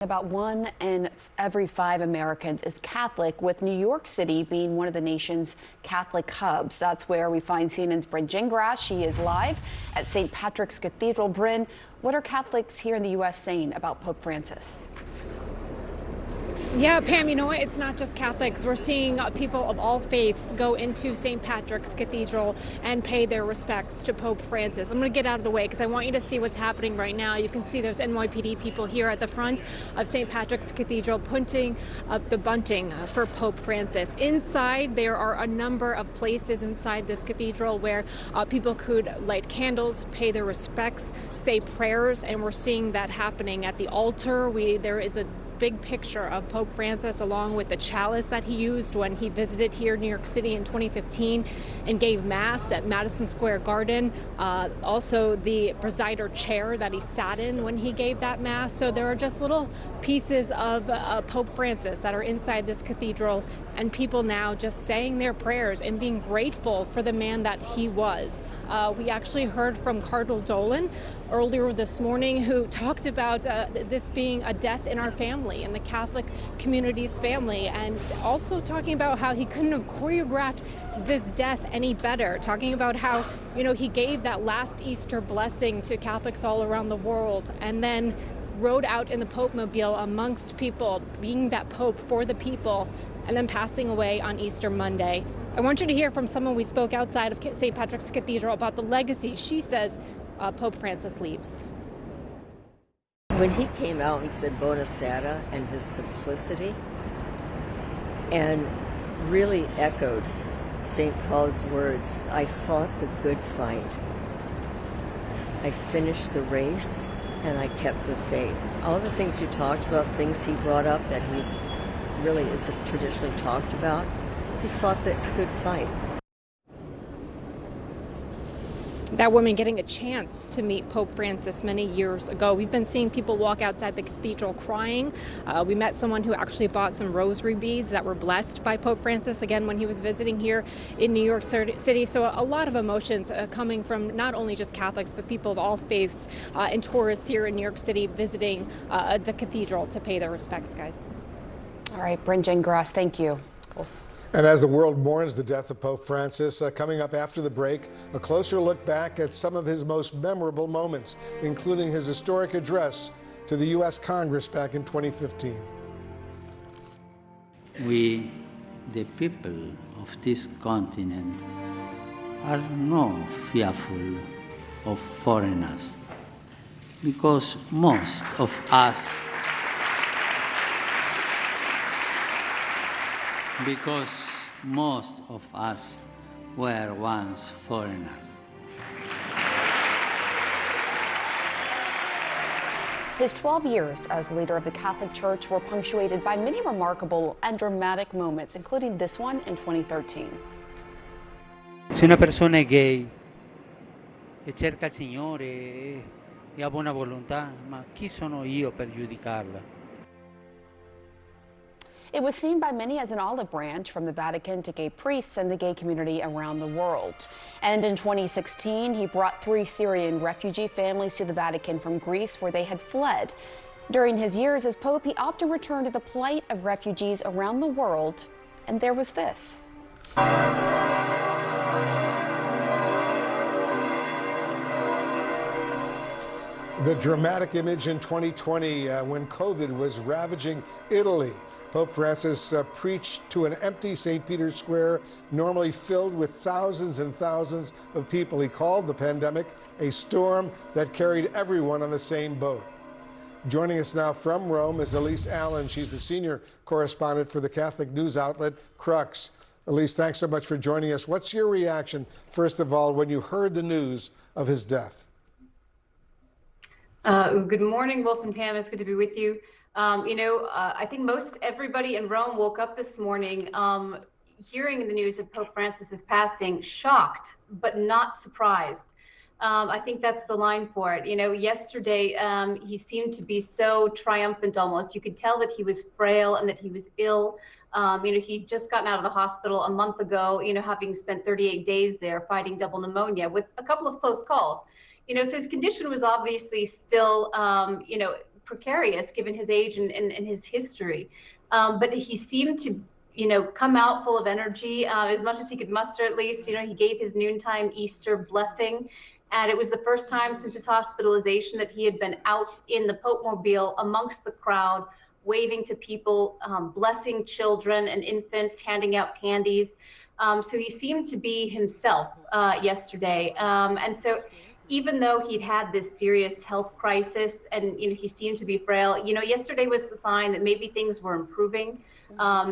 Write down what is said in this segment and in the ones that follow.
About 1 in every 5 Americans is Catholic, with New York City being one of the nation's Catholic hubs. That's where we find CNN's Brynn Gingras. She is live at St. Patrick's Cathedral. Brynn, what are Catholics here in the U.S. saying about Pope Francis? Yeah, Pam, you know what? It's not just Catholics. We're seeing people of all faiths go into St. Patrick's Cathedral and pay their respects to Pope Francis. I'm going to get out of the way because I want you to see what's happening right now. You can see there's NYPD people here at the front of St. Patrick's Cathedral putting up the bunting for Pope Francis. Inside, there are a number of places inside this cathedral where people could light candles, pay their respects, say prayers, and we're seeing that happening at the altar. There is a big picture of Pope Francis along with the chalice that he used when he visited here in New York City in 2015 and gave mass at Madison Square Garden. Also the presider chair that he sat in when he gave that mass. So there are just little pieces of Pope Francis that are inside this cathedral, and people now just saying their prayers and being grateful for the man that he was. We actually heard from Cardinal Dolan earlier this morning, who talked about this being a death in our family, in the Catholic community's family, and also talking about how he couldn't have choreographed this death any better, talking about how, you know, he gave that last Easter blessing to Catholics all around the world and then rode out in the Pope Mobile amongst people, being that Pope for the people, and then passing away on Easter Monday. I want you to hear from someone we spoke outside of St. Patrick's Cathedral about the legacy she says Pope Francis leaves. When he came out and said Bona Sera and his simplicity, and really echoed St. Paul's words, I fought the good fight. I finished the race and I kept the faith. All the things you talked about, things he brought up that he really isn't traditionally talked about, he fought the good fight. That woman getting a chance to meet Pope Francis many years ago. We've been seeing people walk outside the cathedral crying. We met someone who actually bought some rosary beads that were blessed by Pope Francis, again, when he was visiting here in New York City. So a lot of emotions coming from not only just Catholics, but people of all faiths and tourists here in New York City visiting the cathedral to pay their respects, guys. All right, Brynn Gingras, thank you. And as the world mourns the death of Pope Francis, coming up after the break, a closer look back at some of his most memorable moments, including his historic address to the U.S. Congress back in 2015. We, the people of this continent, are not fearful of foreigners, because most of us were once foreigners. His 12 years as leader of the Catholic Church were punctuated by many remarkable and dramatic moments, including this one in 2013. Se una persona è gay e cerca il Signore e ha buona volontà, ma chi sono io per giudicarla? It was seen by many as an olive branch from the Vatican to gay priests and the gay community around the world. And in 2016, he brought 3 Syrian refugee families to the Vatican from Greece, where they had fled. During his years as Pope, he often returned to the plight of refugees around the world. And there was this. The dramatic image in 2020 when COVID was ravaging Italy. Pope Francis preached to an empty St. Peter's Square, normally filled with thousands and thousands of people. He called the pandemic a storm that carried everyone on the same boat. Joining us now from Rome is Elise Allen. She's the senior correspondent for the Catholic news outlet Crux. Elise, thanks so much for joining us. What's your reaction, first of all, when you heard the news of his death? Good morning, Wolf and Pam. It's good to be with you. I think most everybody in Rome woke up this morning hearing the news of Pope Francis's passing, shocked, but not surprised. I think that's the line for it. Yesterday, he seemed to be so triumphant almost. You could tell that he was frail and that he was ill. He'd just gotten out of the hospital a month ago, having spent 38 days there fighting double pneumonia with a couple of close calls. So his condition was obviously still, precarious given his age and his history. But he seemed to, come out full of energy, as much as he could muster at least. He gave his noontime Easter blessing. And it was the first time since his hospitalization that he had been out in the Pope Mobile amongst the crowd, waving to people, blessing children and infants, handing out candies. So he seemed to be himself yesterday. And so even though he'd had this serious health crisis and he seemed to be frail, yesterday was the sign that maybe things were improving.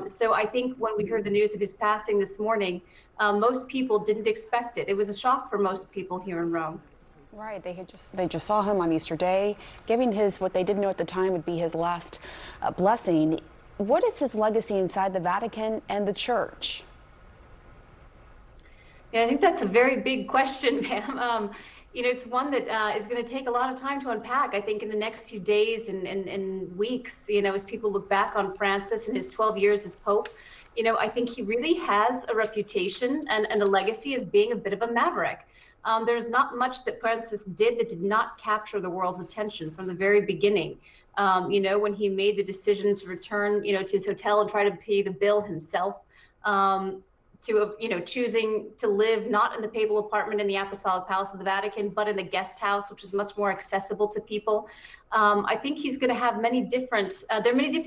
So I think when we heard the news of his passing this morning, most people didn't expect it. It was a shock for most people here in Rome. Right, they just saw him on Easter Day, giving what they didn't know at the time would be his last blessing. What is his legacy inside the Vatican and the Church? Yeah, I think that's a very big question, ma'am. It's one that is going to take a lot of time to unpack, I think, in the next few days and weeks, as people look back on Francis and his 12 years as Pope. I think he really has a reputation and a legacy as being a bit of a maverick. There's not much that Francis did that did not capture the world's attention from the very beginning. When he made the decision to return, to his hotel and try to pay the bill himself, to choosing to live not in the papal apartment in the Apostolic Palace of the Vatican, but in the guest house, which is much more accessible to people. I think he's going to have many different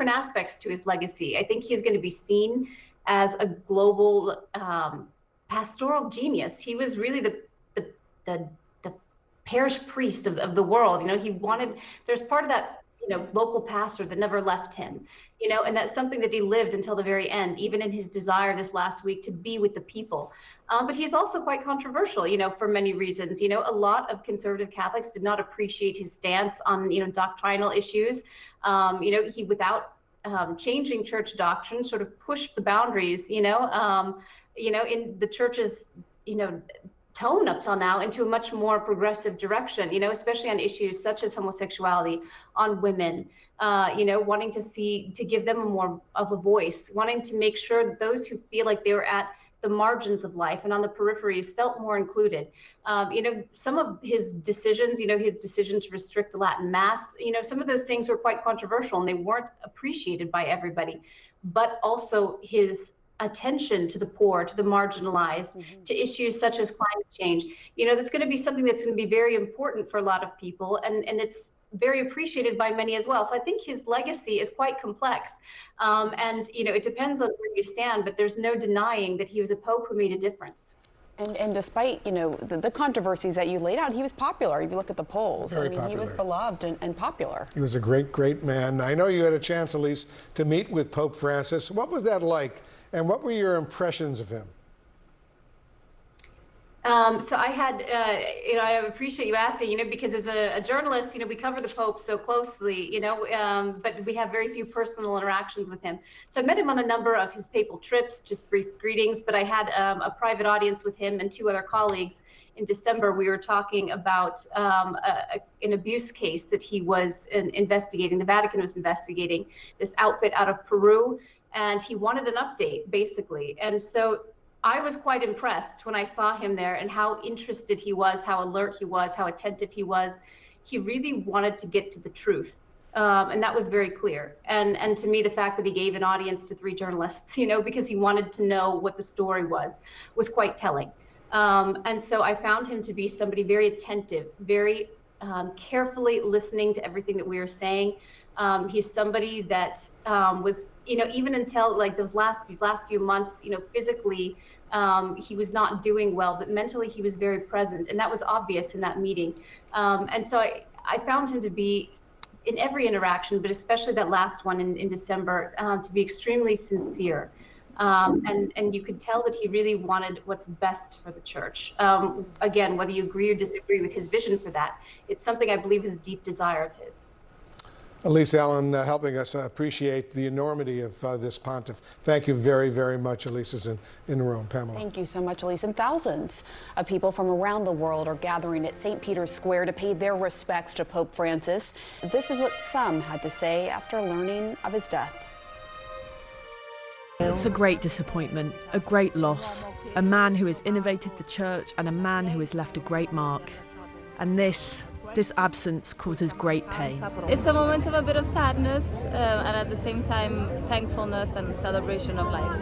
aspects to his legacy. I think he's going to be seen as a global pastoral genius. He was really the parish priest of the world. There's part of that local pastor that never left him, and that's something that he lived until the very end, even in his desire this last week to be with the people. But he's also quite controversial, for many reasons. A lot of conservative Catholics did not appreciate his stance on, doctrinal issues. He, without changing church doctrine, sort of pushed the boundaries, in the church's, tone up till now into a much more progressive direction, especially on issues such as homosexuality, on women, wanting to give them more of a voice, wanting to make sure that those who feel like they were at the margins of life and on the peripheries felt more included. Some of his decisions, his decision to restrict the Latin Mass, some of those things were quite controversial and they weren't appreciated by everybody, but also his attention to the poor, to the marginalized, to issues such as climate change. That's going to be something that's going to be very important for a lot of people, and it's very appreciated by many as well. So I think his legacy is quite complex. And it depends on where you stand, but there's no denying that he was a Pope who made a difference. And despite, the controversies that you laid out, he was popular. If you look at the polls, Very popular. He was beloved and popular. He was a great, great man. I know you had a chance, Elise, to meet with Pope Francis. What was that like? And what were your impressions of him? So I had, I appreciate you asking, because as a journalist, we cover the Pope so closely, but we have very few personal interactions with him. So I met him on a number of his papal trips, just brief greetings, but I had a private audience with him and two other colleagues. In December, we were talking about an abuse case that he was investigating, the Vatican was investigating, this outfit out of Peru, and he wanted an update, basically. And so I was quite impressed when I saw him there and how interested he was, how alert he was, how attentive he was. He really wanted to get to the truth. And that was very clear. And to me, the fact that he gave an audience to 3 journalists, because he wanted to know what the story was quite telling. And so I found him to be somebody very attentive, very carefully listening to everything that we were saying. He's somebody that was, even until like these last few months, physically, he was not doing well, but mentally he was very present. And that was obvious in that meeting. And so I found him to be, in every interaction, but especially that last one in December, to be extremely sincere. And you could tell that he really wanted what's best for the church. Again, whether you agree or disagree with his vision for that, it's something I believe is a deep desire of his. Elise Allen helping us appreciate the enormity of this pontiff. Thank you very, very much. Elise is in Rome. Pamela. Thank you so much, Elise. And thousands of people from around the world are gathering at St. Peter's Square to pay their respects to Pope Francis. This is what some had to say after learning of his death. It's a great disappointment, a great loss, a man who has innovated the church and a man who has left a great mark. And this This absence causes great pain. It's a moment of a bit of sadness and at the same time thankfulness and celebration of life.